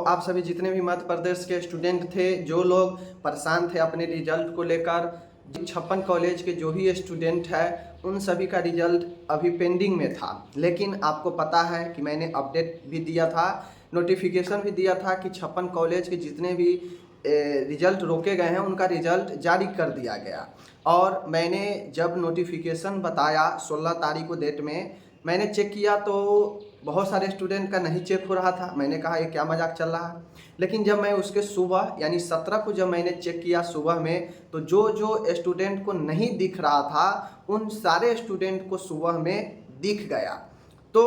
आप सभी जितने भी मध्य प्रदेश के स्टूडेंट थे, जो लोग परेशान थे अपने रिजल्ट को लेकर, 56 कॉलेज के जो भी स्टूडेंट है उन सभी का रिजल्ट अभी पेंडिंग में था। लेकिन आपको पता है कि मैंने अपडेट भी दिया था, नोटिफिकेशन भी दिया था कि 56 कॉलेज के जितने भी रिजल्ट रोके गए हैं उनका रिजल्ट जारी कर दिया गया। और मैंने जब नोटिफिकेशन बताया 16 तारीख को डेट में, मैंने चेक किया तो बहुत सारे स्टूडेंट का नहीं चेक हो रहा था। मैंने कहा ये क्या मजाक चल रहा है। लेकिन जब मैं उसके सुबह यानी 17 को जब मैंने चेक किया सुबह में, तो जो जो स्टूडेंट को नहीं दिख रहा था उन सारे स्टूडेंट को सुबह में दिख गया। तो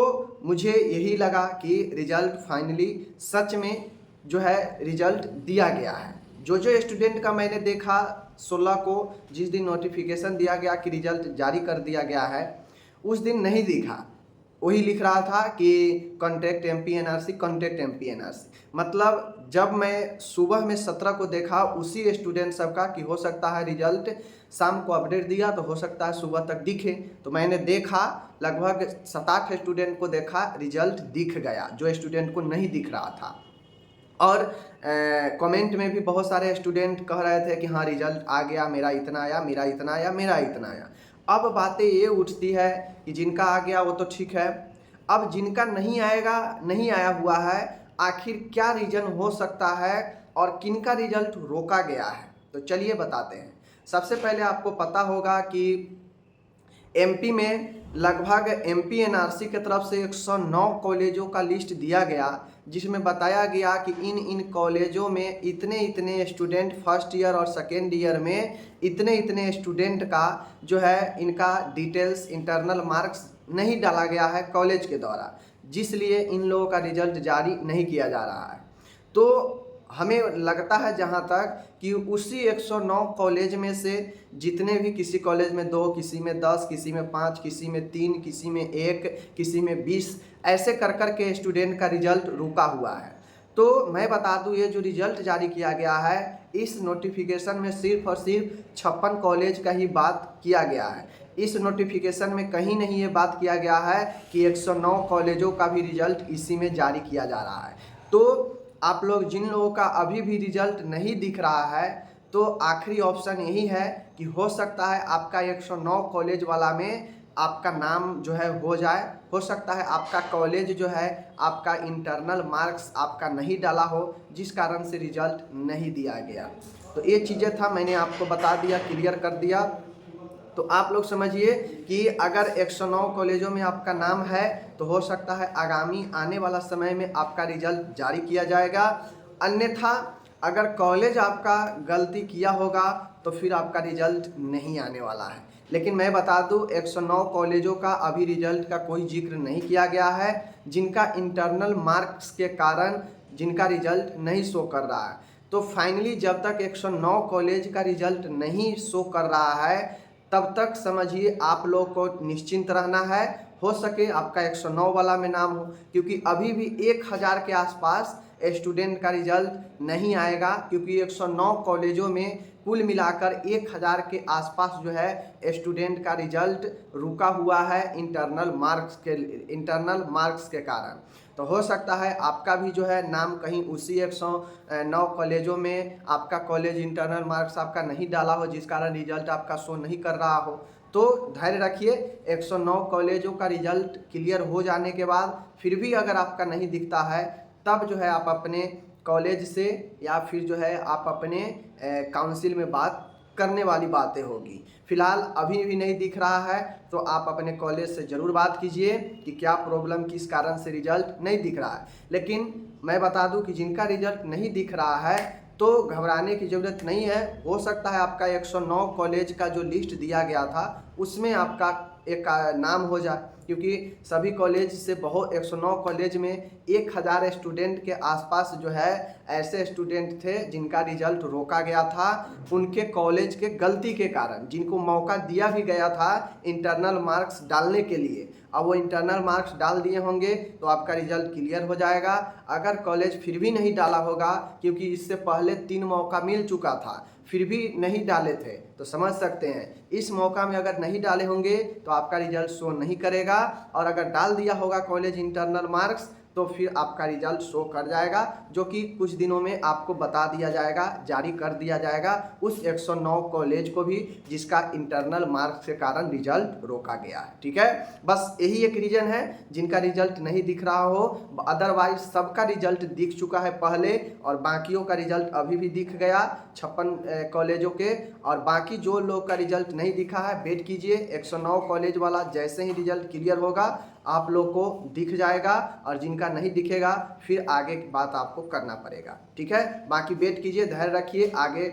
मुझे यही लगा कि रिजल्ट फाइनली सच में जो है रिजल्ट दिया गया है। जो जो स्टूडेंट का मैंने देखा 16 को जिस दिन नोटिफिकेशन दिया गया कि रिजल्ट जारी कर दिया गया है, उस दिन नहीं दिखा। वही लिख रहा था कि contact MP NRC, contact MP NRC. मतलब जब मैं सुबह में 17 को देखा उसी स्टूडेंट सबका कि हो सकता है रिजल्ट शाम को अपडेट दिया तो हो सकता है सुबह तक दिखे, तो मैंने देखा लगभग 7-8 स्टूडेंट को देखा रिजल्ट दिख गया, जो स्टूडेंट को नहीं दिख रहा था। और कमेंट में भी बहुत सारे स्टूडेंट कह रहे थे कि हाँ रिजल्ट आ गया, मेरा इतना आया, मेरा इतना आया, मेरा इतना आया। अब बातें ये उठती है कि जिनका आ गया वो तो ठीक है, अब जिनका नहीं आएगा, नहीं आया हुआ है, आखिर क्या रीज़न हो सकता है और किनका रिजल्ट रोका गया है, तो चलिए बताते हैं। सबसे पहले आपको पता होगा कि एमपी में लगभग एमपी एनआरसी की तरफ से 109 कॉलेजों का लिस्ट दिया गया, जिसमें बताया गया कि इन कॉलेजों में इतने इतने स्टूडेंट, फर्स्ट ईयर और सेकेंड ईयर में इतने इतने स्टूडेंट का जो है इनका डिटेल्स, इंटरनल मार्क्स नहीं डाला गया है कॉलेज के द्वारा, जिसलिए इन लोगों का रिजल्ट जारी नहीं किया जा रहा है। तो हमें लगता है जहाँ तक कि उसी 109 कॉलेज में से जितने भी, किसी कॉलेज में 2, किसी में 10, किसी में 5, किसी में 3, किसी में 1, किसी में 20, ऐसे कर कर के स्टूडेंट का रिजल्ट रुका हुआ है। तो मैं बता दूं, ये जो रिजल्ट जारी किया गया है इस नोटिफिकेशन में सिर्फ और सिर्फ 56 कॉलेज का ही बात किया गया है। इस नोटिफिकेशन में कहीं नहीं ये बात किया गया है कि 109 कॉलेजों का भी रिजल्ट इसी में जारी किया जा रहा है। तो आप लोग जिन लोगों का अभी भी रिजल्ट नहीं दिख रहा है, तो आखिरी ऑप्शन यही है कि हो सकता है आपका 109 कॉलेज वाला में आपका नाम जो है हो जाए, हो सकता है आपका कॉलेज जो है आपका इंटरनल मार्क्स आपका नहीं डाला हो, जिस कारण से रिजल्ट नहीं दिया गया। तो ये चीज़ें था, मैंने आपको बता दिया, क्लियर कर दिया। तो आप लोग समझिए कि अगर 109 कॉलेजों में आपका नाम है तो हो सकता है आगामी आने वाला समय में आपका रिजल्ट जारी किया जाएगा। अन्यथा अगर कॉलेज आपका गलती किया होगा तो फिर आपका रिजल्ट नहीं आने वाला है। लेकिन मैं बता दूं 109 कॉलेजों का अभी रिजल्ट का कोई जिक्र नहीं किया गया है, जिनका इंटरनल मार्क्स के कारण जिनका रिजल्ट नहीं शो कर रहा है। तो फाइनली जब तक 109 कॉलेज का रिजल्ट नहीं शो कर रहा है तब तक समझिए आप लोग को निश्चिंत रहना है। हो सके आपका 109 वाला में नाम हो, क्योंकि अभी भी 1000 के आसपास स्टूडेंट का रिजल्ट नहीं आएगा, क्योंकि 109 कॉलेजों में कुल मिलाकर 1000 के आसपास जो है स्टूडेंट का रिजल्ट रुका हुआ है इंटरनल मार्क्स के कारण। तो हो सकता है आपका भी जो है नाम कहीं उसी 109 कॉलेजों में आपका कॉलेज इंटरनल मार्क्स आपका नहीं डाला हो, जिस कारण रिजल्ट आपका शो नहीं कर रहा हो। तो धैर्य रखिए, 109 कॉलेजों का रिजल्ट क्लियर हो जाने के बाद फिर भी अगर आपका नहीं दिखता है, तब जो है आप अपने कॉलेज से या फिर जो है आप अपने काउंसिल में बात करने वाली बातें होगी। फिलहाल अभी भी नहीं दिख रहा है तो आप अपने कॉलेज से ज़रूर बात कीजिए कि क्या प्रॉब्लम, किस कारण से रिजल्ट नहीं दिख रहा है। लेकिन मैं बता दूं कि जिनका रिजल्ट नहीं दिख रहा है तो घबराने की ज़रूरत नहीं है। हो सकता है आपका 109 कॉलेज का जो लिस्ट दिया गया था उसमें आपका एक नाम हो जाए, क्योंकि सभी कॉलेज से 109 कॉलेज में 1000 स्टूडेंट के आसपास जो है ऐसे स्टूडेंट थे जिनका रिजल्ट रोका गया था उनके कॉलेज के गलती के कारण, जिनको मौका दिया भी गया था इंटरनल मार्क्स डालने के लिए। अब वो इंटरनल मार्क्स डाल दिए होंगे तो आपका रिजल्ट क्लियर हो जाएगा। अगर कॉलेज फिर भी नहीं डाला होगा, क्योंकि इससे पहले 3 मौका मिल चुका था, फिर भी नहीं डाले थे, तो समझ सकते हैं इस मौका में अगर नहीं डाले होंगे तो आपका रिजल्ट शो नहीं करेगा। और अगर डाल दिया होगा कॉलेज इंटरनल मार्क्स तो फिर आपका रिजल्ट शो कर जाएगा, जो कि कुछ दिनों में आपको बता दिया जाएगा, जारी कर दिया जाएगा उस 109 कॉलेज को भी जिसका इंटरनल मार्क्स के कारण रिजल्ट रोका गया है। ठीक है, बस यही एक रीजन है जिनका रिजल्ट नहीं दिख रहा हो, अदरवाइज सबका रिजल्ट दिख चुका है पहले और बाकियों का रिजल्ट अभी भी दिख गया 56 कॉलेजों के। और बाकी जो लोग का रिजल्ट नहीं दिखा है वेट कीजिए, 109 कॉलेज वाला जैसे ही रिजल्ट क्लियर होगा आप लोग को दिख जाएगा, और जिनका नहीं दिखेगा फिर आगे की बात आपको करना पड़ेगा। ठीक है, बाकी वेट कीजिए, धैर्य रखिए, आगे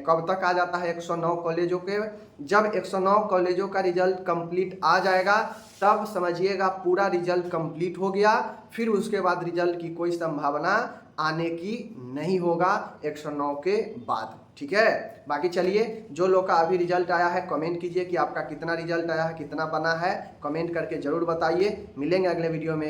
कब तक आ जाता है 109 कॉलेजों के। जब 109 कॉलेजों का रिजल्ट कंप्लीट आ जाएगा तब समझिएगा पूरा रिजल्ट कंप्लीट हो गया, फिर उसके बाद रिजल्ट की कोई संभावना आने की नहीं होगा 109 के बाद। ठीक है, बाकी चलिए, जो लोग का अभी रिजल्ट आया है कमेंट कीजिए कि आपका कितना रिजल्ट आया है, कितना बना है, कमेंट करके जरूर बताइए। मिलेंगे अगले वीडियो में।